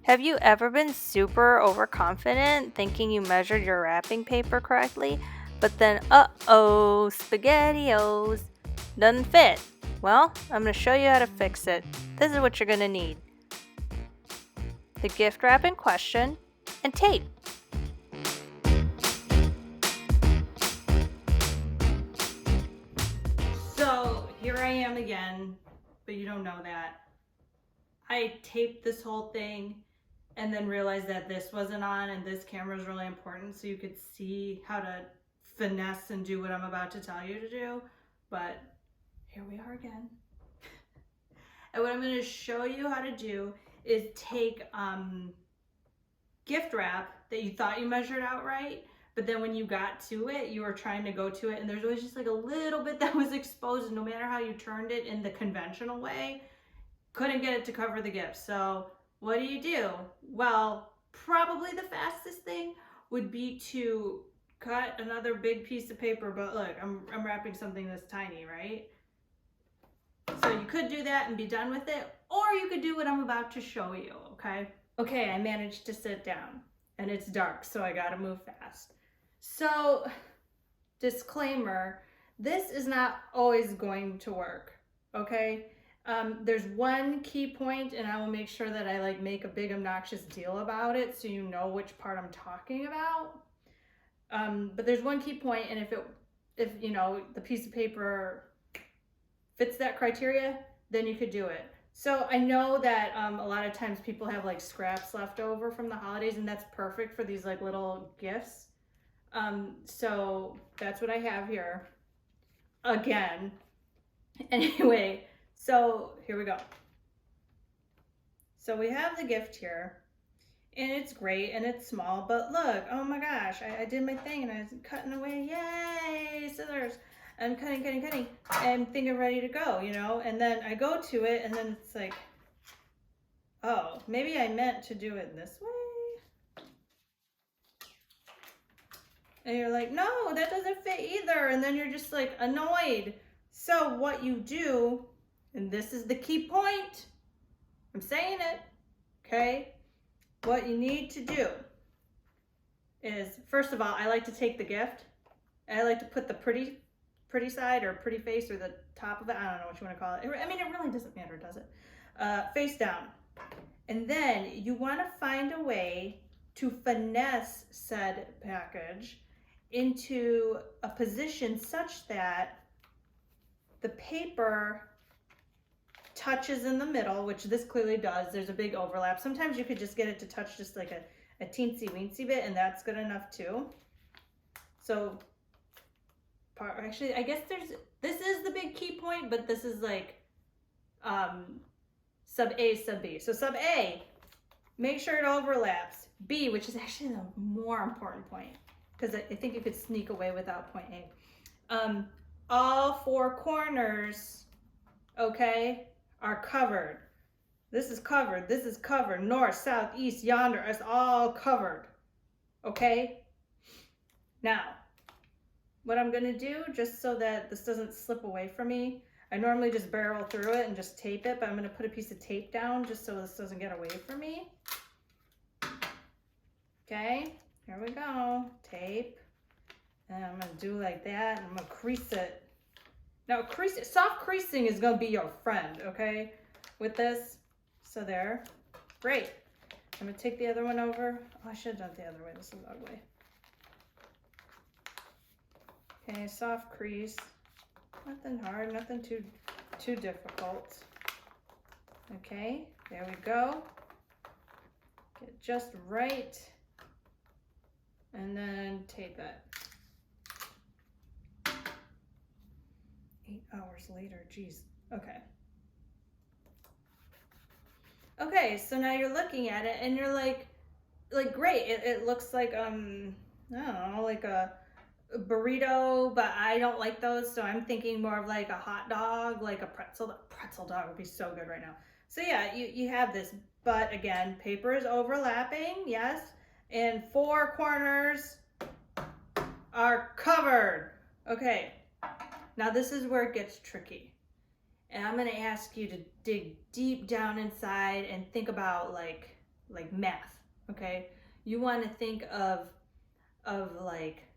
Have you ever been super overconfident thinking you measured your wrapping paper correctly, but then uh-oh, SpaghettiOs, doesn't fit? Well, I'm going to show you how to fix it. This is what you're going to need: the gift wrap in question and tape. So here I am again, but you don't know that. I taped this whole thing and then realized that this wasn't on and this camera is really important so you could see how to finesse and do what I'm about to tell you to do. But here we are again. And what I'm going to show you how to do is take gift wrap that you thought you measured out right, but then when you got to it, you were trying to go to it and there's always just like a little bit that was exposed, and no matter how you turned it in the conventional way, couldn't get it to cover the gift. So what do? Well, probably the fastest thing would be to cut another big piece of paper, but look, I'm wrapping something this tiny, right? So you could do that and be done with it, or you could do what I'm about to show you, okay? Okay, I managed to sit down and it's dark, so I gotta move fast. So, disclaimer, this is not always going to work, okay? There's one key point, and I will make sure that I make a big obnoxious deal about it so you know which part I'm talking about. But there's one key point, and if you know the piece of paper fits that criteria, then you could do it. So I know that a lot of times people have scraps left over from the holidays, and that's perfect for these little gifts. So that's what I have here. Again. Anyway, so here we go. So we have the gift here, and it's great and it's small, but look, oh my gosh, I did my thing and I was cutting away, yay, scissors. I'm cutting, and thinking ready to go, you know, and then I go to it and then it's like, oh, maybe I meant to do it this way. And you're like, no, that doesn't fit either. And then you're just annoyed. So what you do, and this is the key point, I'm saying it, okay? What you need to do is, first of all, I like to take the gift and I like to put the pretty side or pretty face or the top of it, I don't know what you want to call it. I mean, it really doesn't matter, does it? Face down. And then you want to find a way to finesse said package into a position such that the paper touches in the middle, which this clearly does. There's a big overlap. Sometimes you could just get it to touch just like a teensy weensy bit, and that's good enough too. So actually, I guess this is the big key point, but this is sub A, sub B. So sub A, make sure it overlaps. B, which is actually the more important point, because I think you could sneak away without point A. All four corners, okay, are covered. This is covered, this is covered. North, south, east, yonder, it's all covered, okay? Now, what I'm gonna do, just so that this doesn't slip away from me, I normally just barrel through it and just tape it, but I'm gonna put a piece of tape down just so this doesn't get away from me. Okay, here we go, tape. And I'm gonna do like that, and I'm gonna crease it. Now soft creasing is gonna be your friend, okay, with this. So there, great. I'm gonna take the other one over. Oh, I should have done it the other way, this is ugly. Okay, soft crease, nothing hard, nothing too difficult. Okay, there we go. Get it just right, and then tape it. 8 hours later, geez. Okay. Okay, so now you're looking at it and you're like great. It looks like I don't know, like a burrito, but I don't like those, so I'm thinking more of like a hot dog, like a pretzel dog would be so good right now. So yeah, you have this, but again, paper is overlapping, yes, and four corners are covered. Okay. Now this is where it gets tricky. And I'm gonna ask you to dig deep down inside and think about like math, okay? You want to think of like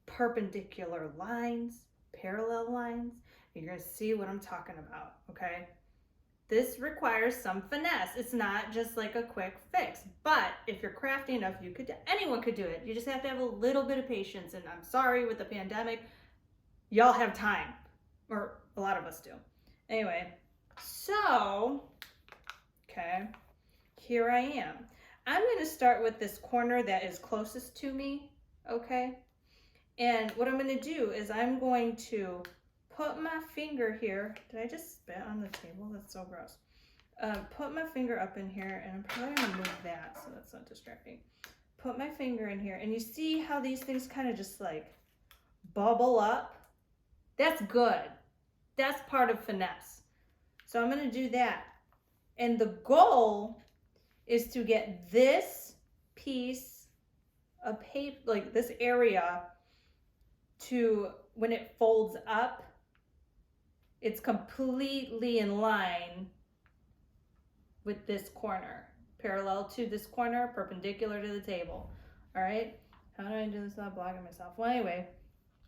perpendicular lines, parallel lines. You're going to see what I'm talking about, okay? This requires some finesse. It's not just like a quick fix, but if you're crafty enough, anyone could do it. You just have to have a little bit of patience, and I'm sorry, with the pandemic, y'all have time, or a lot of us do. Anyway, so, okay, here I am. I'm going to start with this corner that is closest to me, okay? And what I'm going to do is I'm going to put my finger here. Did I just spit on the table? That's so gross. Put my finger up in here, and I'm probably going to move that so that's not distracting. Put my finger in here, and you see how these things kind of just like bubble up? That's good. That's part of finesse. So I'm going to do that. And the goal is to get this piece of paper, like this area, to, when it folds up, it's completely in line with this corner, parallel to this corner, perpendicular to the table. All right, how do I do this without blocking myself? Well, anyway,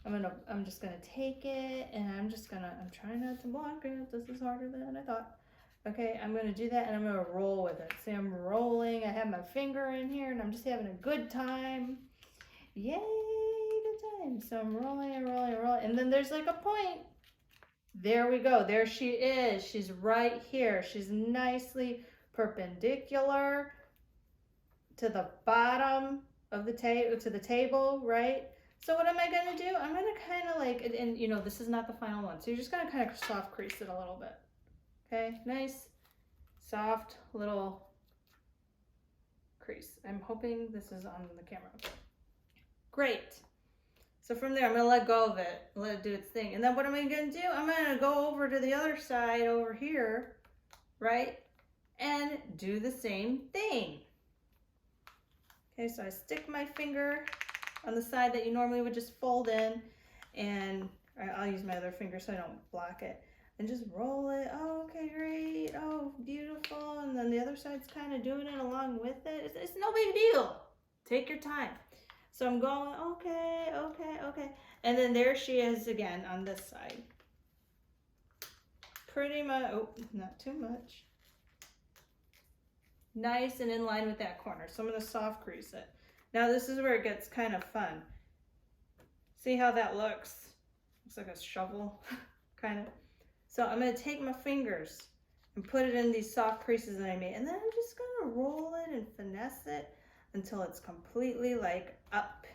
I'm just gonna take it, and I'm trying not to block it. This is harder than I thought. Okay, I'm gonna do that, and I'm gonna roll with it. See, I'm rolling. I have my finger in here, and I'm just having a good time. Yay, good time. So I'm rolling and rolling and rolling, and then there's like a point. There we go. There she is. She's right here. She's nicely perpendicular to the bottom of the table, right? So what am I going to do? I'm going to kind of like, and you know, this is not the final one. So you're just going to kind of soft crease it a little bit. Okay, nice, soft little crease. I'm hoping this is on the camera. Great. So from there, I'm going to let go of it, let it do its thing. And then what am I going to do? I'm going to go over to the other side over here, right? And do the same thing. Okay, so I stick my finger on the side that you normally would just fold in, and I'll use my other finger so I don't block it, and just roll it. Oh, okay, great. Oh, beautiful. And then the other side's kind of doing it along with it. It's no big deal. Take your time. So I'm going, okay, okay, okay. And then there she is again on this side. Pretty much, oh, not too much. Nice and in line with that corner. So I'm going to soft crease it. Now this is where it gets kind of fun. See how that looks? Looks like a shovel, kind of. So I'm going to take my fingers and put it in these soft creases that I made. And then I'm just going to roll it and finesse it until it's completely like up.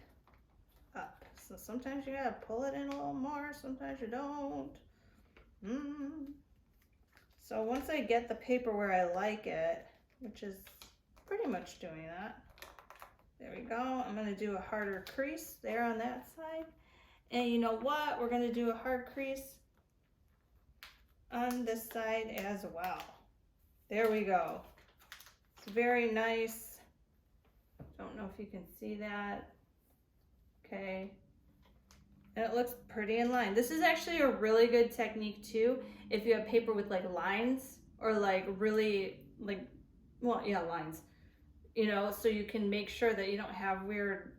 So sometimes you gotta pull it in a little more, sometimes you don't. So once I get the paper where I like it, which is pretty much doing that, there we go. I'm gonna do a harder crease there on that side. And you know what? We're gonna do a hard crease on this side as well. There we go. It's very nice. Don't know if you can see that. Okay. And it looks pretty in line. This is actually a really good technique too if you have paper with like lines, or like really like, well, yeah, lines, you know, so you can make sure that you don't have weird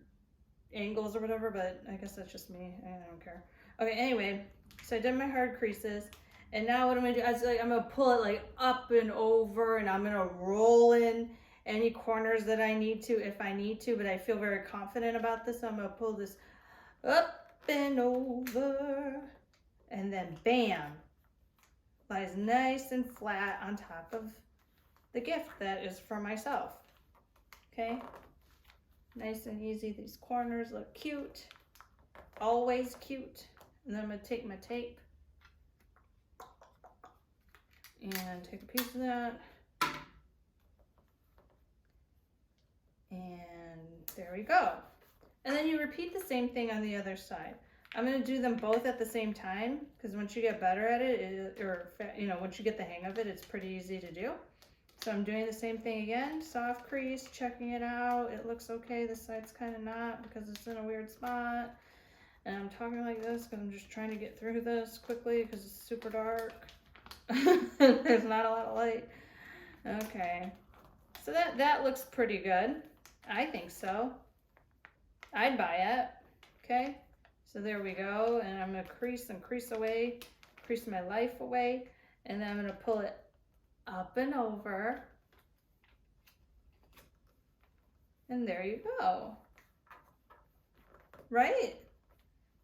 angles or whatever, but I guess that's just me. I don't care. Okay, anyway, so I did my hard creases, and now what I'm gonna do is like, I'm gonna pull it like up and over, and I'm gonna roll in any corners that I need to if I need to, but I feel very confident about this. So I'm gonna pull this up and over, and then bam, lies nice and flat on top of the gift that is for myself. Okay, nice and easy. These corners look cute, always cute. And then I'm gonna take my tape and take a piece of that, and there we go. And then you repeat the same thing on the other side. I'm going to do them both at the same time, because once you get better at it, once you get the hang of it, it's pretty easy to do. So I'm doing the same thing again, soft crease, checking it out. It looks okay. This side's kind of not because it's in a weird spot. And I'm talking like this because I'm just trying to get through this quickly because it's super dark. There's not a lot of light. Okay. so that looks pretty good. I think so. I'd buy it. Okay, so there we go. And I'm gonna crease and crease away, crease my life away. And then I'm gonna pull it up and over. And there you go. Right?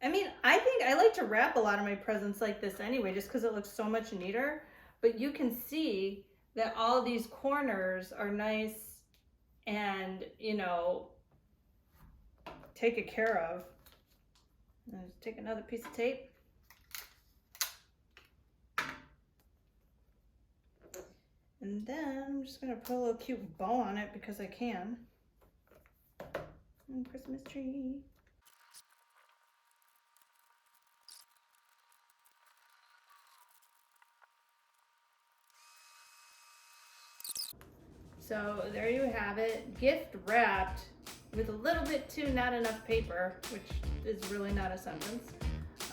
I mean, I think I like to wrap a lot of my presents like this anyway, just because it looks so much neater. But you can see that all these corners are nice and, you know, taken care of. Let's take another piece of tape. And then I'm just gonna put a little cute bow on it because I can. And Christmas tree. So there you have it, gift wrapped with a little bit too not enough paper, which is really not a sentence.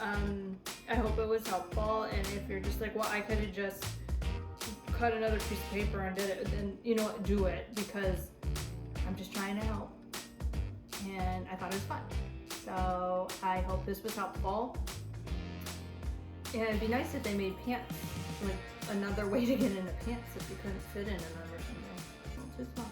I hope it was helpful, and if you're just like, well, I could have just cut another piece of paper and did it, then you know what, do it, because I'm just trying to help, and I thought it was fun. So I hope this was helpful. And it'd be nice if they made pants, like another way to get into pants if you couldn't fit in another something. Too small.